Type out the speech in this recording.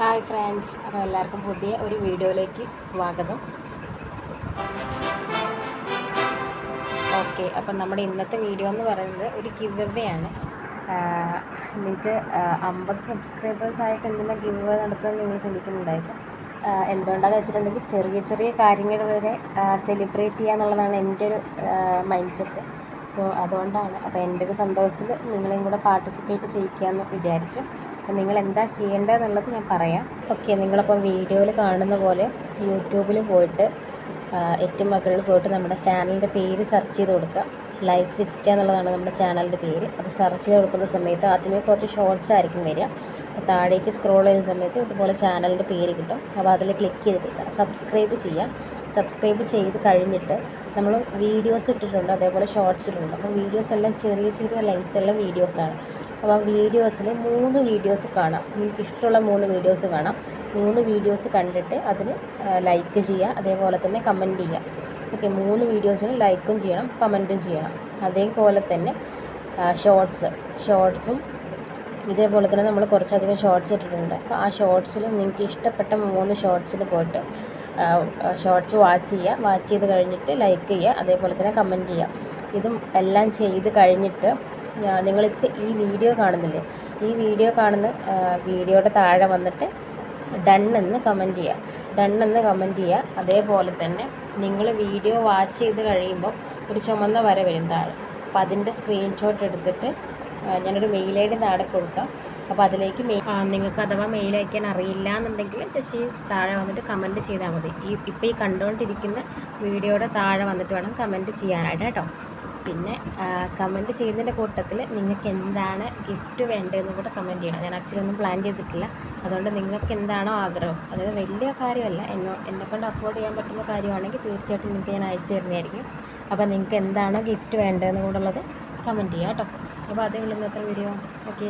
Hi friends, അപ്പോൾ എല്ലാവർക്കും പുതിയ ഒരു വീഡിയോയിലേക്ക് സ്വാഗതം. ഓക്കെ, അപ്പം നമ്മുടെ ഇന്നത്തെ വീഡിയോ എന്ന് പറയുന്നത് ഒരു ഗിവ് അവേ ആണ്. നിങ്ങൾക്ക് 50 സബ്സ്ക്രൈബേഴ്സായിട്ട് എന്തിനാണ് ഗിവ് അവേ നടത്തുന്നത് നിങ്ങൾ ചിന്തിക്കുന്നുണ്ടായിരിക്കും. എന്തുകൊണ്ടാണെന്ന് വെച്ചിട്ടുണ്ടെങ്കിൽ ചെറിയ ചെറിയ കാര്യങ്ങൾ വരെ സെലിബ്രേറ്റ് ചെയ്യുക എന്നുള്ളതാണ് എൻ്റെ ഒരു മൈൻഡ് സെറ്റ്. സോ അതുകൊണ്ടാണ്. അപ്പോൾ എൻ്റെ ഒരു സന്തോഷത്തിൽ നിങ്ങളെയും കൂടെ പാർട്ടിസിപ്പേറ്റ് ചെയ്യിക്കാമെന്ന് വിചാരിച്ചു. അപ്പോൾ നിങ്ങൾ എന്താ ചെയ്യേണ്ടതെന്നുള്ളത് ഞാൻ പറയാം. ഓക്കെ, നിങ്ങളപ്പം വീഡിയോയിൽ കാണുന്ന പോലെ യൂട്യൂബിൽ പോയിട്ട് ഏറ്റവും മുകളിൽ പോയിട്ട് നമ്മുടെ ചാനലിൻ്റെ പേര് സെർച്ച് ചെയ്ത് കൊടുക്കുക. ലൈഫ് വിസ്റ്റ എന്നുള്ളതാണ് നമ്മുടെ ചാനലിൻ്റെ പേര്. അത് സെർച്ച് ചെയ്ത് കൊടുക്കുന്ന സമയത്ത് ആദ്യമേ കുറച്ച് ഷോർട്സ് ആയിരിക്കും വരിക. അപ്പോൾ താഴേക്ക് സ്ക്രോൾ ചെയ്യുന്ന സമയത്ത് ഇതുപോലെ ചാനലിൻ്റെ പേര് കിട്ടും. അപ്പോൾ അതിൽ ക്ലിക്ക് ചെയ്ത് സബ്സ്ക്രൈബ് ചെയ്യുക. സബ്സ്ക്രൈബ് ചെയ്ത് കഴിഞ്ഞിട്ട് നമ്മൾ വീഡിയോസ് ഇട്ടിട്ടുണ്ട്, അതേപോലെ ഷോർട്സ് ഇട്ടിട്ടുണ്ട്. അപ്പോൾ വീഡിയോസ് എല്ലാം ചെറിയ ചെറിയ ലെങ്ത്തുള്ള വീഡിയോസാണ്. അപ്പോൾ ആ വീഡിയോസിൽ 3 വീഡിയോസ് കാണാം. നിങ്ങൾക്ക് ഇഷ്ടമുള്ള 3 വീഡിയോസ് കാണാം. 3 വീഡിയോസ് കണ്ടിട്ട് അതിന് ലൈക്ക് ചെയ്യുക, അതേപോലെ തന്നെ കമൻറ്റ് ചെയ്യുക. ഓക്കെ, 3 വീഡിയോസിന് ലൈക്കും ചെയ്യണം, കമൻറ്റും ചെയ്യണം. അതേപോലെ തന്നെ ഷോർട്സും ഇതേപോലെ തന്നെ നമ്മൾ കുറച്ചധികം ഷോർട്സ് ഇട്ടിട്ടുണ്ട്. അപ്പോൾ ആ ഷോർട്സിൽ നിങ്ങൾക്ക് ഇഷ്ടപ്പെട്ട 3 ഷോർട്സിൽ പോയിട്ട് ഷോർട്സ് വാച്ച് ചെയ്ത് കഴിഞ്ഞിട്ട് ലൈക്ക് ചെയ്യുക, അതേപോലെ തന്നെ കമൻറ്റ് ചെയ്യുക. ഇതും എല്ലാം ചെയ്ത് കഴിഞ്ഞിട്ട് നിങ്ങളിപ്പോൾ ഈ വീഡിയോ കാണുന്നില്ലേ, ഈ വീഡിയോ കാണുന്ന വീഡിയോയുടെ താഴെ വന്നിട്ട് ഡൺ എന്ന് കമൻറ്റ് ചെയ്യുക. അതേപോലെ തന്നെ നിങ്ങൾ വീഡിയോ വാച്ച് ചെയ്ത് കഴിയുമ്പോൾ ഒരു ചുമന്ന വര വരും താഴെ. അപ്പോൾ അതിൻ്റെ സ്ക്രീൻഷോട്ട് എടുത്തിട്ട് ഞാനൊരു മെയിൽ ഐ ഡി താഴെ കൊടുക്കാം. അപ്പോൾ അതിലേക്ക് നിങ്ങൾക്ക് അഥവാ മെയിൽ അയക്കാൻ അറിയില്ല എന്നുണ്ടെങ്കിൽ ജസ്റ്റ് ഈ താഴെ വന്നിട്ട് കമൻറ്റ് ചെയ്താൽ മതി. ഇപ്പോൾ ഈ കണ്ടുകൊണ്ടിരിക്കുന്ന വീഡിയോയുടെ താഴെ വന്നിട്ട് വേണം കമൻറ്റ് ചെയ്യാനായിട്ട് കേട്ടോ. പിന്നെ കമൻറ്റ് ചെയ്യുന്നതിൻ്റെ കൂട്ടത്തിൽ നിങ്ങൾക്ക് എന്താണ് ഗിഫ്റ്റ് വേണ്ടതെന്ന് കൂടെ കമൻറ്റ് ചെയ്യണം. ഞാൻ ആക്ച്വലി ഒന്നും പ്ലാൻ ചെയ്തിട്ടില്ല. അതുകൊണ്ട് നിങ്ങൾക്ക് എന്താണോ ആഗ്രഹം, അതായത് വലിയ കാര്യമല്ല, എന്നെക്കൊണ്ട് അഫോർഡ് ചെയ്യാൻ പറ്റുന്ന കാര്യമാണെങ്കിൽ തീർച്ചയായിട്ടും നിങ്ങൾക്ക് ഞാൻ അയച്ചു തരുന്നതായിരിക്കും. അപ്പോൾ നിങ്ങൾക്ക് എന്താണോ ഗിഫ്റ്റ് വേണ്ടതെന്ന് കൂടെ ഉള്ളത് കമൻറ്റ് ചെയ്യാം കേട്ടോ. അപ്പോൾ അതേ ഉള്ളൂ ഇന്നത്തെ വീഡിയോ. ഓക്കെ.